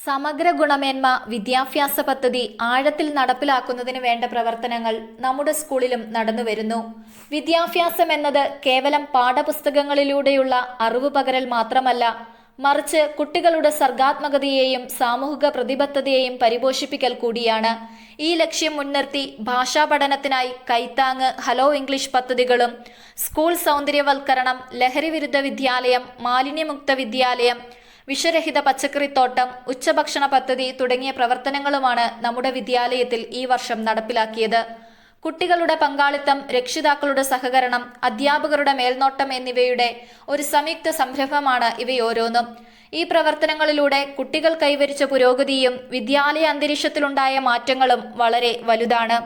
സമഗ്ര ഗുണമേന്മ വിദ്യാഭ്യാസ പദ്ധതി ആഴത്തിൽ നടപ്പിലാക്കുന്നതിന് വേണ്ട പ്രവർത്തനങ്ങൾ നമ്മുടെ സ്കൂളിലും നടന്നുവരുന്നു. വിദ്യാഭ്യാസം എന്നത് കേവലം പാഠപുസ്തകങ്ങളിലൂടെയുള്ള അറിവ് പകരൽ മാത്രമല്ല, മറിച്ച് കുട്ടികളുടെ സർഗാത്മകതയെയും സാമൂഹിക പ്രതിബദ്ധതയെയും പരിപോഷിപ്പിക്കൽ കൂടിയാണ്. ഈ ലക്ഷ്യം മുൻനിർത്തി ഭാഷാ പഠനത്തിനായി കൈത്താങ്, ഹലോ ഇംഗ്ലീഷ് പദ്ധതികളും, സ്കൂൾ സൗന്ദര്യവൽക്കരണം, ലഹരിവിരുദ്ധ വിദ്യാലയം, മാലിന്യമുക്ത വിദ്യാലയം, വിഷരഹിത പച്ചക്കറിത്തോട്ടം, ഉച്ചഭക്ഷണ പദ്ധതി തുടങ്ങിയ പ്രവർത്തനങ്ങളുമാണ് നമ്മുടെ വിദ്യാലയത്തിൽ ഈ വർഷം നടപ്പിലാക്കിയത്. കുട്ടികളുടെ പങ്കാളിത്തം, രക്ഷിതാക്കളുടെ സഹകരണം, അധ്യാപകരുടെ മേൽനോട്ടം എന്നിവയുടെ ഒരു സംയുക്ത സംരംഭമാണ് ഇവയോരോന്നും. ഈ പ്രവർത്തനങ്ങളിലൂടെ കുട്ടികൾ കൈവരിച്ച പുരോഗതിയും വിദ്യാലയ അന്തരീക്ഷത്തിലുണ്ടായ മാറ്റങ്ങളും വളരെ വലുതാണ്.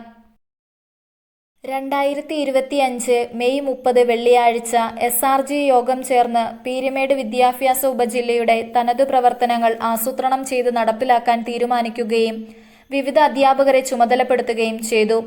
2025 മെയ് 30 വെള്ളിയാഴ്ച SRG യോഗം ചേർന്ന് പീരുമേട് വിദ്യാഭ്യാസ ഉപജില്ലയുടെ തനതു പ്രവർത്തനങ്ങൾ ആസൂത്രണം ചെയ്ത് നടപ്പിലാക്കാൻ തീരുമാനിക്കുകയും വിവിധ അധ്യാപകരെ ചുമതലപ്പെടുത്തുകയും ചെയ്തു.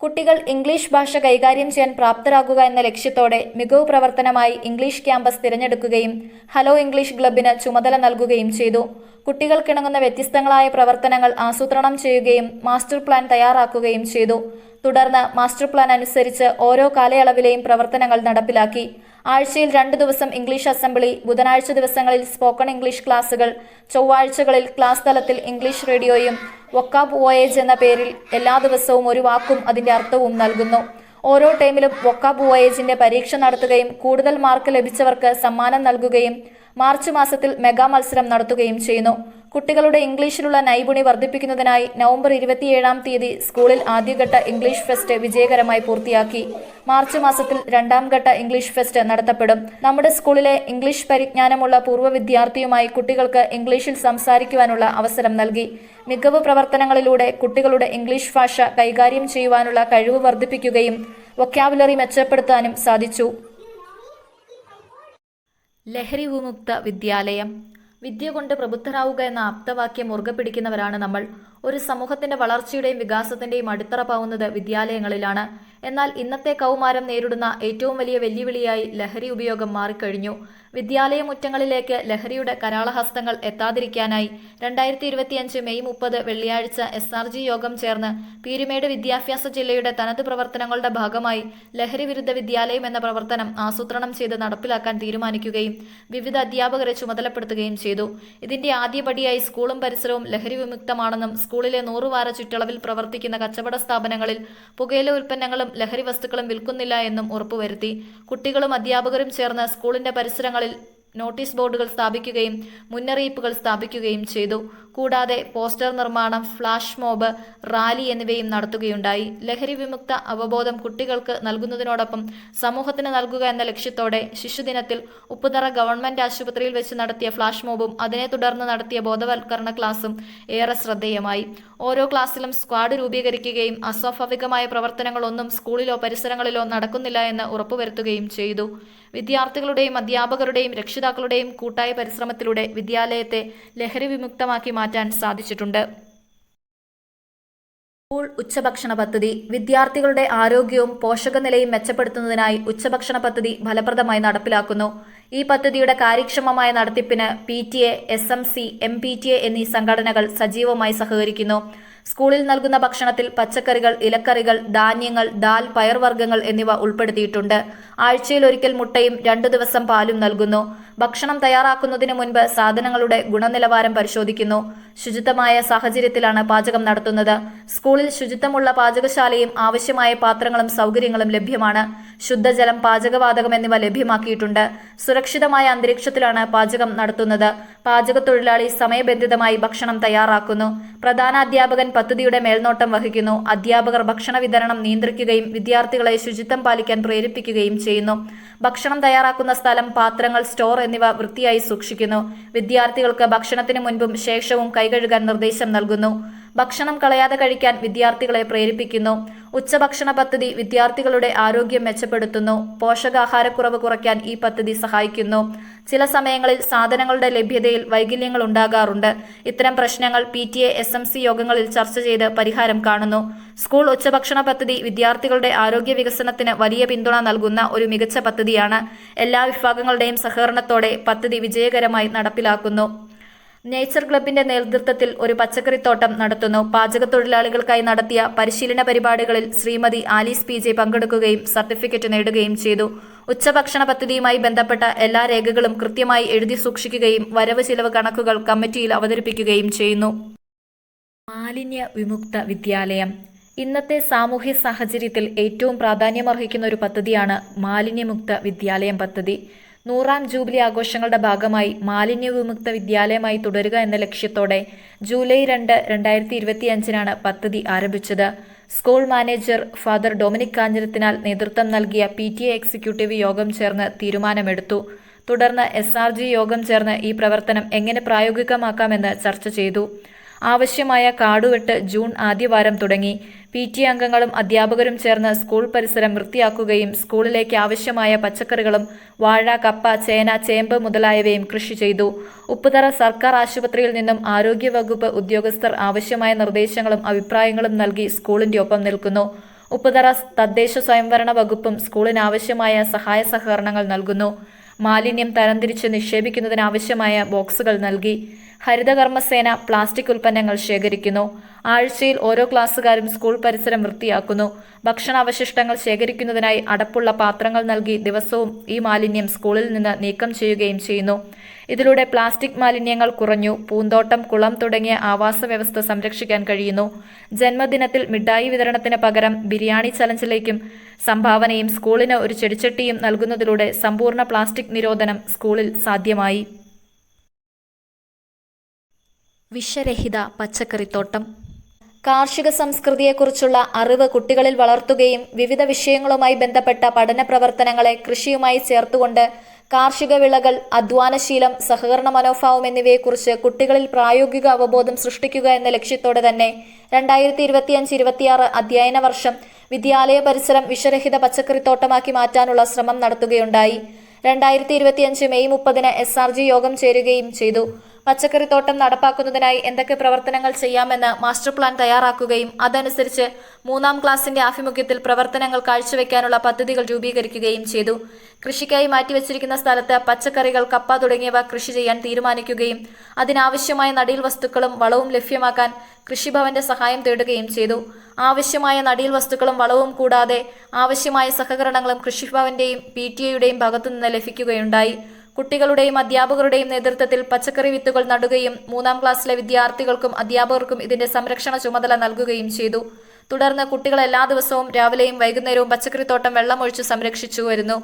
കുട്ടികൾ ഇംഗ്ലീഷ് ഭാഷ കൈകാര്യം ചെയ്യാൻ പ്രാപ്തരാകുക എന്ന ലക്ഷ്യത്തോടെ മികവ് പ്രവർത്തനമായി ഇംഗ്ലീഷ് ക്യാമ്പസ് തിരഞ്ഞെടുക്കുകയും ഹലോ ഇംഗ്ലീഷ് ക്ലബിന് ചുമതല നൽകുകയും ചെയ്തു. കുട്ടികൾക്കിണങ്ങുന്ന വ്യത്യസ്തങ്ങളായ പ്രവർത്തനങ്ങൾ ആസൂത്രണം ചെയ്യുകയും മാസ്റ്റർ പ്ലാൻ തയ്യാറാക്കുകയും ചെയ്തു. തുടർന്ന് മാസ്റ്റർ പ്ലാൻ അനുസരിച്ച് ഓരോ കാലയളവിലെയും പ്രവർത്തനങ്ങൾ നടപ്പിലാക്കി. ആഴ്ചയിൽ 2 ദിവസം ഇംഗ്ലീഷ് അസംബ്ലി, ബുധനാഴ്ച ദിവസങ്ങളിൽ സ്പോക്കൺ ഇംഗ്ലീഷ് ക്ലാസുകൾ, ചൊവ്വാഴ്ചകളിൽ ക്ലാസ് തലത്തിൽ ഇംഗ്ലീഷ് റേഡിയോയും വൊക്കാബ് വോയേജ് എന്ന പേരിൽ എല്ലാ ദിവസവും ഒരു വാക്കും അതിന്റെ അർത്ഥവും നൽകുന്നു. ഓരോ ടൈമിലും വൊക്കാബ് വോയേജിന്റെ പരീക്ഷ നടത്തുകയും കൂടുതൽ മാർക്ക് ലഭിച്ചവർക്ക് സമ്മാനം നൽകുകയും മാർച്ച് മാസത്തിൽ മെഗാ മത്സരം നടത്തുകയും ചെയ്യുന്നു. കുട്ടികളുടെ ഇംഗ്ലീഷിലുള്ള നൈപുണി വർദ്ധിപ്പിക്കുന്നതിനായി നവംബർ 27-ാം തീയതി സ്കൂളിൽ ആദ്യഘട്ട ഇംഗ്ലീഷ് ഫെസ്റ്റ് വിജയകരമായി പൂർത്തിയാക്കി. മാർച്ച് മാസത്തിൽ 2ാം ഘട്ട ഇംഗ്ലീഷ് ഫെസ്റ്റ് നടത്തപ്പെടും. നമ്മുടെ സ്കൂളിലെ ഇംഗ്ലീഷ് പരിജ്ഞാനമുള്ള പൂർവ്വ വിദ്യാർത്ഥിയുമായി കുട്ടികൾക്ക് ഇംഗ്ലീഷിൽ സംസാരിക്കുവാനുള്ള അവസരം നൽകി. മികവ് പ്രവർത്തനങ്ങളിലൂടെ കുട്ടികളുടെ ഇംഗ്ലീഷ് ഭാഷ കൈകാര്യം ചെയ്യുവാനുള്ള കഴിവ് വർദ്ധിപ്പിക്കുകയും വൊക്കാബുലറി മെച്ചപ്പെടുത്താനും സാധിച്ചു. ലഹരി വിമുക്ത വിദ്യാലയം. വിദ്യ കൊണ്ട് പ്രബുദ്ധരാവുക എന്ന ആപ്തവാക്യം മുറുകെ പിടിക്കുന്നവരാണ് നമ്മൾ. ഒരു സമൂഹത്തിന്റെ വളർച്ചയുടെയും വികാസത്തിന്റെയും അടിത്തറ പാവുന്നത് വിദ്യാലയങ്ങളിലാണ്. എന്നാൽ ഇന്നത്തെ കൗമാരം നേരിടുന്ന ഏറ്റവും വലിയ വെല്ലുവിളിയായി ലഹരി ഉപയോഗം മാറിക്കഴിഞ്ഞു. വിദ്യാലയ മുറ്റങ്ങളിലേക്ക് ലഹരിയുടെ കരാളഹസ്തങ്ങൾ എത്താതിരിക്കാനായി 2025 മെയ് 30 വെള്ളിയാഴ്ച SRG യോഗം ചേർന്ന് പീരുമേട് വിദ്യാഭ്യാസ ജില്ലയുടെ തനത് പ്രവർത്തനങ്ങളുടെ ഭാഗമായി ലഹരി വിരുദ്ധ വിദ്യാലയം എന്ന പ്രവർത്തനം ആസൂത്രണം ചെയ്ത് നടപ്പിലാക്കാൻ തീരുമാനിക്കുകയും വിവിധ അധ്യാപകരെ ചുമതലപ്പെടുത്തുകയും ചെയ്തു. ഇതിന്റെ ആദ്യപടിയായി സ്കൂളും പരിസരവും ലഹരി വിമുക്തമാണെന്നും സ്കൂളിലെ 100 വാര ചുറ്റളവിൽ പ്രവർത്തിക്കുന്ന കച്ചവട സ്ഥാപനങ്ങളിൽ പുകയില ഉൽപ്പന്നങ്ങളും ലഹരി വസ്തുക്കളും വിൽക്കുന്നില്ല എന്നും ഉറപ്പുവരുത്തി. കുട്ടികളും അധ്യാപകരും ചേർന്ന് സ്കൂളിന്റെ പരിസരങ്ങളിൽ നോട്ടീസ് ബോർഡുകൾ സ്ഥാപിക്കുകയും മുന്നറിയിപ്പുകൾ സ്ഥാപിക്കുകയും ചെയ്തു. കൂടാതെ പോസ്റ്റർ നിർമ്മാണം, ഫ്ലാഷ് മോബ്, റാലി എന്നിവയും നടത്തുകയുണ്ടായി. ലഹരി വിമുക്ത അവബോധം കുട്ടികൾക്ക് നൽകുന്നതിനോടൊപ്പം സമൂഹത്തിന് നൽകുക എന്ന ലക്ഷ്യത്തോടെ ശിശുദിനത്തിൽ ഉപ്പുതറ ഗവൺമെന്റ് ആശുപത്രിയിൽ വെച്ച് നടത്തിയ ഫ്ലാഷ് മോബും അതിനെ തുടർന്ന് നടത്തിയ ബോധവൽക്കരണ ക്ലാസും ഏറെ ശ്രദ്ധേയമായി. ഓരോ ക്ലാസ്സിലും സ്ക്വാഡ് രൂപീകരിക്കുകയും അസ്വാഭാവികമായ പ്രവർത്തനങ്ങളൊന്നും സ്കൂളിലോ പരിസരങ്ങളിലോ നടക്കുന്നില്ല എന്ന് ഉറപ്പുവരുത്തുകയും ചെയ്തു. വിദ്യാർത്ഥികളുടെയും അധ്യാപകരുടെയും രക്ഷിതാക്കളുടെയും കൂട്ടായ പരിശ്രമത്തിലൂടെ വിദ്യാലയത്തെ ലഹരി വിമുക്തമാക്കി മാറ്റാൻ സാധിച്ചിട്ടുണ്ട്. സ്കൂൾ ഉച്ചഭക്ഷണ പദ്ധതി. വിദ്യാർത്ഥികളുടെ ആരോഗ്യവും പോഷകനിലയും മെച്ചപ്പെടുത്തുന്നതിനായി ഉച്ചഭക്ഷണ പദ്ധതി ഫലപ്രദമായി നടപ്പിലാക്കുന്നു. ഈ പദ്ധതിയുടെ കാര്യക്ഷമമായ നടത്തിപ്പിന് PTA, SMC, MPTA എന്നീ സംഘടനകൾ സജീവമായി സഹകരിക്കുന്നു. സ്കൂളിൽ നൽകുന്ന ഭക്ഷണത്തിൽ പച്ചക്കറികൾ, ഇലക്കറികൾ, ധാന്യങ്ങൾ, ദാൽ, പയർവർഗ്ഗങ്ങൾ എന്നിവ ഉൾപ്പെടുത്തിയിട്ടുണ്ട്. ആഴ്ചയിൽ ഒരിക്കൽ മുട്ടയും 2 ദിവസം പാലും നൽകുന്നു. ഭക്ഷണം തയ്യാറാക്കുന്നതിന് മുൻപ് സാധനങ്ങളുടെ ഗുണനിലവാരം പരിശോധിക്കുന്നു. ശുചിത്വമായ സാഹചര്യത്തിലാണ് പാചകം നടത്തുന്നത്. സ്കൂളിൽ ശുചിത്വമുള്ള പാചകശാലയും ആവശ്യമായ പാത്രങ്ങളും സൗകര്യങ്ങളും ലഭ്യമാണ്. ശുദ്ധജലം, പാചകവാതകം എന്നിവ ലഭ്യമാക്കിയിട്ടുണ്ട്. സുരക്ഷിതമായ അന്തരീക്ഷത്തിലാണ് പാചകം നടത്തുന്നത്. പാചക തൊഴിലാളി സമയബന്ധിതമായി ഭക്ഷണം തയ്യാറാക്കുന്നു. പ്രധാനാധ്യാപകൻ പദ്ധതിയുടെ മേൽനോട്ടം വഹിക്കുന്നു. അധ്യാപകർ ഭക്ഷണ വിതരണം നിയന്ത്രിക്കുകയും വിദ്യാർത്ഥികളെ ശുചിത്വം പാലിക്കാൻ പ്രേരിപ്പിക്കുകയും ചെയ്യുന്നു. ഭക്ഷണം തയ്യാറാക്കുന്ന സ്ഥലം, പാത്രങ്ങൾ, സ്റ്റോർ എന്നിവ വൃത്തിയായി സൂക്ഷിക്കുന്നു. വിദ്യാർത്ഥികൾക്ക് ഭക്ഷണത്തിന് മുൻപും ശേഷവും കൈകഴുകാൻ നിർദ്ദേശം നൽകുന്നു. ഭക്ഷണം കളയാതെ കഴിക്കാൻ വിദ്യാർത്ഥികളെ പ്രേരിപ്പിക്കുന്നു. ഉച്ചഭക്ഷണ പദ്ധതി വിദ്യാർത്ഥികളുടെ ആരോഗ്യം മെച്ചപ്പെടുത്തുന്നു. പോഷകാഹാരക്കുറവ് കുറയ്ക്കാൻ ഈ പദ്ധതി സഹായിക്കുന്നു. ചില സമയങ്ങളിൽ സാധനങ്ങളുടെ ലഭ്യതയിൽ വൈകല്യങ്ങൾ ഉണ്ടാകാറുണ്ട്. ഇത്തരം പ്രശ്നങ്ങൾ PTA SMC യോഗങ്ങളിൽ ചർച്ച ചെയ്ത് പരിഹാരം കാണുന്നു. സ്കൂൾ ഉച്ചഭക്ഷണ പദ്ധതി വിദ്യാർത്ഥികളുടെ ആരോഗ്യ വികസനത്തിന് വലിയ പിന്തുണ നൽകുന്ന ഒരു മികച്ച പദ്ധതിയാണ്. എല്ലാ വിഭാഗങ്ങളുടെയും സഹകരണത്തോടെ പദ്ധതി വിജയകരമായി നടപ്പിലാക്കുന്നു. നേച്ചർ ക്ലബിന്റെ നേതൃത്വത്തിൽ ഒരു പച്ചക്കറിത്തോട്ടം നടത്തുന്നു. പാചകത്തൊഴിലാളികൾക്കായി നടത്തിയ പരിശീലന പരിപാടികളിൽ ശ്രീമതി ആലീസ് PJ പങ്കെടുക്കുകയും സർട്ടിഫിക്കറ്റ് നേടുകയും ചെയ്തു. ഉച്ചഭക്ഷണ പദ്ധതിയുമായി ബന്ധപ്പെട്ട എല്ലാ രേഖകളും കൃത്യമായി എഴുതി സൂക്ഷിക്കുകയും വരവ് ചിലവ് കണക്കുകൾ കമ്മിറ്റിയിൽ അവതരിപ്പിക്കുകയും ചെയ്യുന്നു. മാലിന്യ വിമുക്ത വിദ്യാലയം ഇന്നത്തെ സാമൂഹ്യ സാഹചര്യത്തിൽ ഏറ്റവും പ്രാധാന്യമർഹിക്കുന്ന ഒരു പദ്ധതിയാണ് മാലിന്യമുക്ത വിദ്യാലയം പദ്ധതി. 100ാം ജൂബിലി ആഘോഷങ്ങളുടെ ഭാഗമായി മാലിന്യവിമുക്ത വിദ്യാലയമായി തുടരുക എന്ന ലക്ഷ്യത്തോടെ ജൂലൈ 2, 2025 പദ്ധതി ആരംഭിച്ചത്. സ്കൂൾ മാനേജർ ഫാദർ ഡൊമിനിക് കാഞ്ഞിരത്തിനാൽ നേതൃത്വം നൽകിയ PTA എക്സിക്യൂട്ടീവ് യോഗം ചേർന്ന് തീരുമാനമെടുത്തു. തുടർന്ന് SRG യോഗം ചേർന്ന് ഈ പ്രവർത്തനം എങ്ങനെ പ്രായോഗികമാക്കാമെന്ന് ചർച്ച ചെയ്തു. ആവശ്യമായ കാടുവെട്ട് ജൂൺ ആദ്യവാരം തുടങ്ങി. PTA അംഗങ്ങളും അധ്യാപകരും ചേർന്ന് സ്കൂൾ പരിസരം വൃത്തിയാക്കുകയും സ്കൂളിലേക്ക് ആവശ്യമായ പച്ചക്കറികളും വാഴ, കപ്പ, ചേന, ചേമ്പ് മുതലായവയും കൃഷി ചെയ്തു. ഉപ്പുതറ സർക്കാർ ആശുപത്രിയിൽ നിന്നും ആരോഗ്യവകുപ്പ് ഉദ്യോഗസ്ഥർ ആവശ്യമായ നിർദ്ദേശങ്ങളും അഭിപ്രായങ്ങളും നൽകി സ്കൂളിന്റെ ഒപ്പം നിൽക്കുന്നു. ഉപ്പുതറ തദ്ദേശ സ്വയംഭരണ വകുപ്പും സ്കൂളിന് ആവശ്യമായ സഹായ സഹകരണങ്ങൾ നൽകുന്നു. മാലിന്യം തരംതിരിച്ച് നിക്ഷേപിക്കുന്നതിനാവശ്യമായ ബോക്സുകൾ നൽകി. ഹരിതകർമ്മസേന പ്ലാസ്റ്റിക് ഉൽപ്പന്നങ്ങൾ ശേഖരിക്കുന്നു. ആഴ്ചയിൽ ഓരോ ക്ലാസ്സുകാരും സ്കൂൾ പരിസരം വൃത്തിയാക്കുന്നു. ഭക്ഷണാവശിഷ്ടങ്ങൾ ശേഖരിക്കുന്നതിനായി അടപ്പുള്ള പാത്രങ്ങൾ നൽകി ദിവസവും ഈ മാലിന്യം സ്കൂളിൽ നിന്ന് നീക്കം ചെയ്യുകയും ചെയ്യുന്നു. ഇതിലൂടെ പ്ലാസ്റ്റിക് മാലിന്യങ്ങൾ കുറഞ്ഞു. പൂന്തോട്ടം, കുളം തുടങ്ങിയ ആവാസ വ്യവസ്ഥ സംരക്ഷിക്കാൻ കഴിയുന്നു. ജന്മദിനത്തിൽ മിഠായി വിതരണത്തിന് പകരം ബിരിയാണി ചലഞ്ചിലേക്കും സംഭാവനയും സ്കൂളിന് ഒരു ചെടിച്ചട്ടിയും നൽകുന്നതിലൂടെ സമ്പൂർണ്ണ പ്ലാസ്റ്റിക് നിരോധനം സ്കൂളിൽ സാധ്യമായി. വിഷരഹിത പച്ചക്കറിത്തോട്ടം കാർഷിക സംസ്കൃതിയെക്കുറിച്ചുള്ള അറിവ് കുട്ടികളിൽ വളർത്തുകയും വിവിധ വിഷയങ്ങളുമായി ബന്ധപ്പെട്ട പഠന പ്രവർത്തനങ്ങളെ കൃഷിയുമായി ചേർത്തുകൊണ്ട് കാർഷിക വിളകൾ, അധ്വാനശീലം, സഹകരണ മനോഭാവം എന്നിവയെക്കുറിച്ച് കുട്ടികളിൽ പ്രായോഗിക അവബോധം സൃഷ്ടിക്കുക എന്ന ലക്ഷ്യത്തോടെ തന്നെ 2025-26 അധ്യയന വർഷം വിദ്യാലയ പരിസരം വിഷരഹിത പച്ചക്കറിത്തോട്ടമാക്കി മാറ്റാനുള്ള ശ്രമം നടത്തുകയുണ്ടായി. 2025 മെയ് 30 SRG യോഗം ചേരുകയും ചെയ്തു. പച്ചക്കറിത്തോട്ടം നടപ്പാക്കുന്നതിനായി എന്തൊക്കെ പ്രവർത്തനങ്ങൾ ചെയ്യാമെന്ന് മാസ്റ്റർ പ്ലാൻ തയ്യാറാക്കുകയും അതനുസരിച്ച് 3ാം ക്ലാസിന്റെ ആഭിമുഖ്യത്തിൽ പ്രവർത്തനങ്ങൾ കാഴ്ചവെക്കാനുള്ള പദ്ധതികൾ രൂപീകരിക്കുകയും ചെയ്തു. കൃഷിക്കായി മാറ്റിവെച്ചിരിക്കുന്ന സ്ഥലത്ത് പച്ചക്കറികൾ, കപ്പ തുടങ്ങിയവ കൃഷി ചെയ്യാൻ തീരുമാനിക്കുകയും അതിനാവശ്യമായ നടീൽ വസ്തുക്കളും വളവും ലഭ്യമാക്കാൻ കൃഷിഭവന്റെ സഹായം തേടുകയും ചെയ്തു. ആവശ്യമായ നടീൽ വസ്തുക്കളും വളവും കൂടാതെ ആവശ്യമായ സഹകരണങ്ങളും കൃഷിഭവന്റെയും PTA ഭാഗത്തുനിന്ന് ലഭിക്കുകയുണ്ടായി. കുട്ടികളുടെയും അധ്യാപകരുടെയും നേതൃത്വത്തിൽ പച്ചക്കറി വിത്തുകൾ നടുകയും 3ാം ക്ലാസ്സിലെ വിദ്യാർത്ഥികൾക്കും അധ്യാപകർക്കും ഇതിന്റെ സംരക്ഷണ ചുമതല നൽകുകയും ചെയ്തു. തുടർന്ന് കുട്ടികൾ എല്ലാ ദിവസവും രാവിലെയും വൈകുന്നേരവും പച്ചക്കറിത്തോട്ടം വെള്ളമൊഴിച്ച് സംരക്ഷിച്ചു വരുന്നു.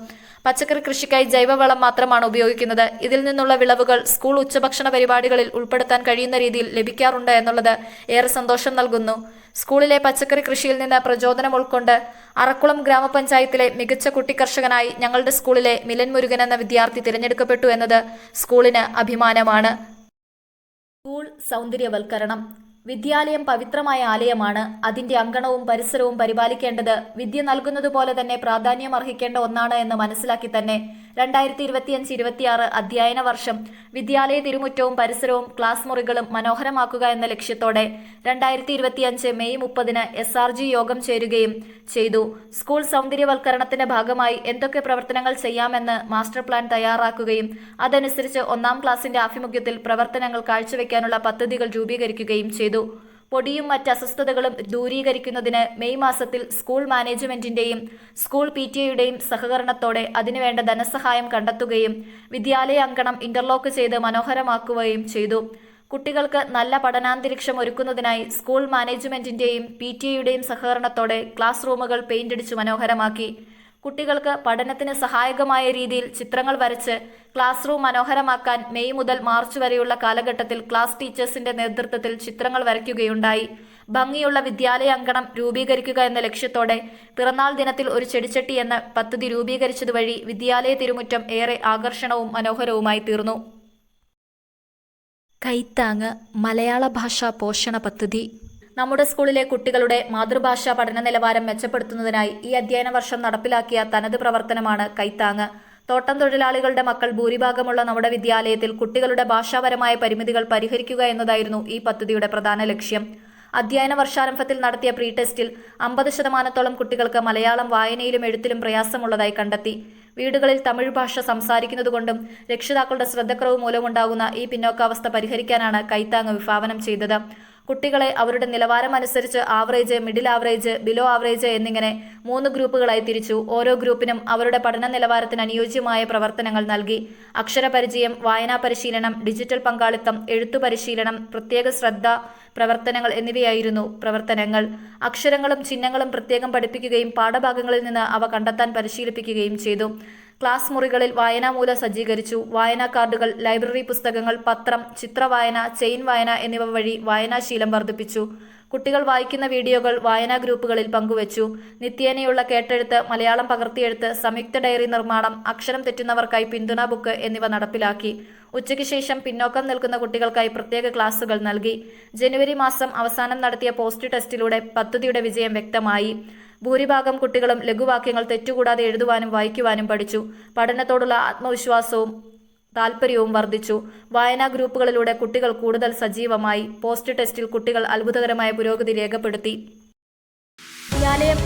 പച്ചക്കറി കൃഷിക്കായി ജൈവവളം മാത്രമാണ് ഉപയോഗിക്കുന്നത്. ഇതിൽ നിന്നുള്ള വിളവുകൾ സ്കൂൾ ഉച്ചഭക്ഷണ പരിപാടികളിൽ ഉൾപ്പെടുത്താൻ കഴിയുന്ന രീതിയിൽ ലഭിക്കാറുണ്ട് എന്നുള്ളത് ഏറെ സന്തോഷം നൽകുന്നു. സ്കൂളിലെ പച്ചക്കറി കൃഷിയിൽ നിന്ന് പ്രചോദനം ഉൾക്കൊണ്ട് അറക്കുളം ഗ്രാമപഞ്ചായത്തിലെ മികച്ച കുട്ടിക്കർഷകനായി ഞങ്ങളുടെ സ്കൂളിലെ മിലൻ മുരുകൻ എന്ന വിദ്യാർത്ഥി തിരഞ്ഞെടുക്കപ്പെട്ടു എന്നത് സ്കൂളിന് അഭിമാനമാണ്. സ്കൂൾ സൗന്ദര്യവൽക്കരണം വിദ്യാലയം പവിത്രമായ ആലയമാണ്. അതിന്റെ അങ്കണവും പരിസരവും പരിപാലിക്കേണ്ടത് വിദ്യ നൽകുന്നതുപോലെ തന്നെ പ്രാധാന്യമർഹിക്കേണ്ട ഒന്നാണ് എന്ന് മനസ്സിലാക്കി തന്നെ 2025-26 അധ്യയന വർഷം വിദ്യാലയ തിരുമുറ്റവും പരിസരവും ക്ലാസ് മുറികളും മനോഹരമാക്കുക എന്ന ലക്ഷ്യത്തോടെ 2025 മെയ് 30 SRG യോഗം ചേരുകയും ചെയ്തു. സ്കൂൾ സൗന്ദര്യവൽക്കരണത്തിന്റെ ഭാഗമായി എന്തൊക്കെ പ്രവർത്തനങ്ങൾ ചെയ്യാമെന്ന് മാസ്റ്റർ പ്ലാൻ തയ്യാറാക്കുകയും അതനുസരിച്ച് 1ാം ക്ലാസിന്റെ ആഭിമുഖ്യത്തിൽ പ്രവർത്തനങ്ങൾ കാഴ്ചവെക്കാനുള്ള പദ്ധതികൾ രൂപീകരിക്കുകയും ചെയ്തു. പൊടിയും മറ്റ് അസ്വസ്ഥതകളും ദൂരീകരിക്കുന്നതിന് മെയ് മാസത്തിൽ സ്കൂൾ മാനേജ്മെന്റിന്റെയും സ്കൂൾ PTA സഹകരണത്തോടെ അതിനുവേണ്ട ധനസഹായം കണ്ടെത്തുകയും വിദ്യാലയ അങ്കണം ഇന്റർലോക്ക് ചെയ്ത് മനോഹരമാക്കുകയും ചെയ്തു. കുട്ടികൾക്ക് നല്ല പഠനാന്തരീക്ഷം ഒരുക്കുന്നതിനായി സ്കൂൾ മാനേജ്മെന്റിന്റെയും PTA സഹകരണത്തോടെ ക്ലാസ് റൂമുകൾ പെയിന്റടിച്ചു മനോഹരമാക്കി. കുട്ടികൾക്ക് പഠനത്തിന് സഹായകമായ രീതിയിൽ ചിത്രങ്ങൾ വരച്ച് ക്ലാസ് റൂം മനോഹരമാക്കാൻ മെയ് മുതൽ മാർച്ച് വരെയുള്ള കാലഘട്ടത്തിൽ ക്ലാസ് ടീച്ചേഴ്സിന്റെ നേതൃത്വത്തിൽ ചിത്രങ്ങൾ വരയ്ക്കുകയുണ്ടായി. ഭംഗിയുള്ള വിദ്യാലയ അങ്കണം രൂപീകരിക്കുക എന്ന ലക്ഷ്യത്തോടെ പിറന്നാൾ ദിനത്തിൽ ഒരു ചെടിച്ചട്ടി എന്ന പദ്ധതി രൂപീകരിച്ചതുവഴി വിദ്യാലയ തിരുമുറ്റം ഏറെ ആകർഷണവും മനോഹരവുമായി തീർന്നു. കൈത്താങ് മലയാള ഭാഷാ പോഷണ പദ്ധതി നമ്മുടെ സ്കൂളിലെ കുട്ടികളുടെ മാതൃഭാഷാ പഠന നിലവാരം മെച്ചപ്പെടുത്തുന്നതിനായി ഈ അധ്യയന വർഷം നടപ്പിലാക്കിയ തനത് പ്രവർത്തനമാണ് കൈത്താങ്. തോട്ടം തൊഴിലാളികളുടെ മക്കൾ ഭൂരിഭാഗമുള്ള നമ്മുടെ വിദ്യാലയത്തിൽ കുട്ടികളുടെ ഭാഷാപരമായ പരിമിതികൾ പരിഹരിക്കുക എന്നതായിരുന്നു ഈ പദ്ധതിയുടെ പ്രധാന ലക്ഷ്യം. അധ്യയന വർഷാരംഭത്തിൽ നടത്തിയ പ്രീ ടെസ്റ്റിൽ 50% കുട്ടികൾക്ക് മലയാളം വായനയിലും എഴുത്തിലും പ്രയാസമുള്ളതായി കണ്ടെത്തി. വീടുകളിൽ തമിഴ് ഭാഷ സംസാരിക്കുന്നതുകൊണ്ടും രക്ഷിതാക്കളുടെ ശ്രദ്ധക്കുറവ് മൂലമുണ്ടാകുന്ന ഈ പിന്നോക്കാവസ്ഥ പരിഹരിക്കാനാണ് കൈത്താങ് വിഭാവനം ചെയ്തത്. കുട്ടികളെ അവരുടെ നിലവാരമനുസരിച്ച് average, middle average, below average എന്നിങ്ങനെ 3 ഗ്രൂപ്പുകളായി തിരിച്ചു. ഓരോ ഗ്രൂപ്പിനും അവരുടെ പഠന നിലവാരത്തിന് അനുയോജ്യമായ പ്രവർത്തനങ്ങൾ നൽകി. അക്ഷരപരിചയം, വായനാ പരിശീലനം, ഡിജിറ്റൽ പങ്കാളിത്തം, എഴുത്തു പരിശീലനം, പ്രത്യേക ശ്രദ്ധ പ്രവർത്തനങ്ങൾ എന്നിവയായിരുന്നു പ്രവർത്തനങ്ങൾ. അക്ഷരങ്ങളും ചിഹ്നങ്ങളും പ്രത്യേകം പഠിപ്പിക്കുകയും പാഠഭാഗങ്ങളിൽ നിന്ന് അവ കണ്ടെത്താൻ പരിശീലിപ്പിക്കുകയും ചെയ്തു. ക്ലാസ് മുറികളിൽ വായനാമൂല സജ്ജീകരിച്ചു. വായനാ കാർഡുകൾ, ലൈബ്രറി പുസ്തകങ്ങൾ, പത്രം, ചിത്രവായന, ചെയിൻ വായന എന്നിവ വഴി വായനാശീലം വർദ്ധിപ്പിച്ചു. കുട്ടികൾ വായിക്കുന്ന വീഡിയോകൾ വായനാ ഗ്രൂപ്പുകളിൽ പങ്കുവച്ചു. നിത്യേനയുള്ള കേട്ടെഴുത്ത്, മലയാളം പകർത്തിയെഴുത്ത്, സംയുക്ത ഡയറി നിർമ്മാണം, അക്ഷരം തെറ്റുന്നവർക്കായി പിന്തുണ ബുക്ക് എന്നിവ നടപ്പിലാക്കി. ഉച്ചയ്ക്ക് ശേഷം പിന്നോക്കം നിൽക്കുന്ന കുട്ടികൾക്കായി പ്രത്യേക ക്ലാസുകൾ നൽകി. ജനുവരി മാസം അവസാനം നടത്തിയ പോസ്റ്റ് ടെസ്റ്റിലൂടെ പദ്ധതിയുടെ വിജയം വ്യക്തമായി. ഭൂരിഭാഗം കുട്ടികളും ലഘുവാക്യങ്ങൾ തെറ്റുകൂടാതെ എഴുതുവാനും വായിക്കുവാനും പഠിച്ചു. പഠനത്തോടുള്ള ആത്മവിശ്വാസവും താൽപര്യവും വർദ്ധിച്ചു. വായനാ ഗ്രൂപ്പുകളിലൂടെ കുട്ടികൾ കൂടുതൽ സജീവമായി. പോസ്റ്റ് ടെസ്റ്റിൽ കുട്ടികൾ അത്ഭുതകരമായ പുരോഗതി രേഖപ്പെടുത്തി. വിദ്യാലയം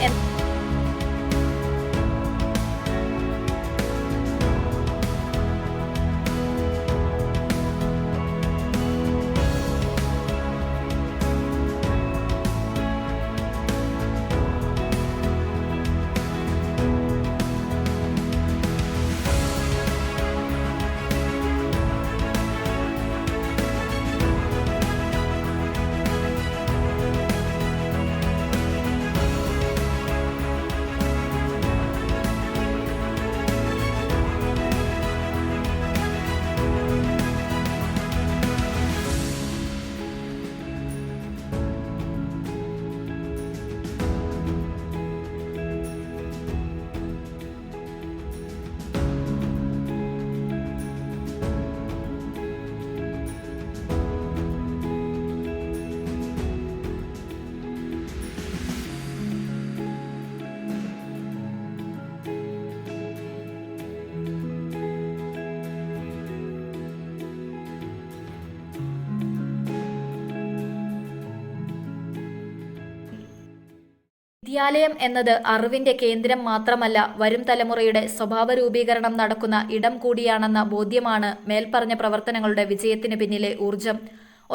വിദ്യാലയം എന്നത് അറിവിന്റെ കേന്ദ്രം മാത്രമല്ല, വരും തലമുറയുടെ സ്വഭാവ രൂപീകരണം നടക്കുന്ന ഇടം കൂടിയാണെന്ന ബോധ്യമാണ് മേൽപ്പറഞ്ഞ പ്രവർത്തനങ്ങളുടെ വിജയത്തിന് പിന്നിലെ ഊർജം.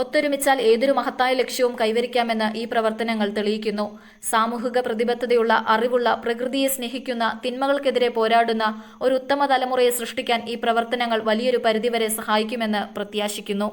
ഒത്തൊരുമിച്ചാൽ ഏതൊരു മഹത്തായ ലക്ഷ്യവും കൈവരിക്കാമെന്ന് ഈ പ്രവർത്തനങ്ങൾ തെളിയിക്കുന്നു. സാമൂഹിക പ്രതിബദ്ധതയുള്ള, അറിവുള്ള, പ്രകൃതിയെ സ്നേഹിക്കുന്ന, തിന്മകൾക്കെതിരെ പോരാടുന്ന ഒരു ഉത്തമ തലമുറയെ സൃഷ്ടിക്കാൻ ഈ പ്രവർത്തനങ്ങൾ വലിയൊരു പരിധിവരെ സഹായിക്കുമെന്ന് പ്രത്യാശിക്കുന്നു.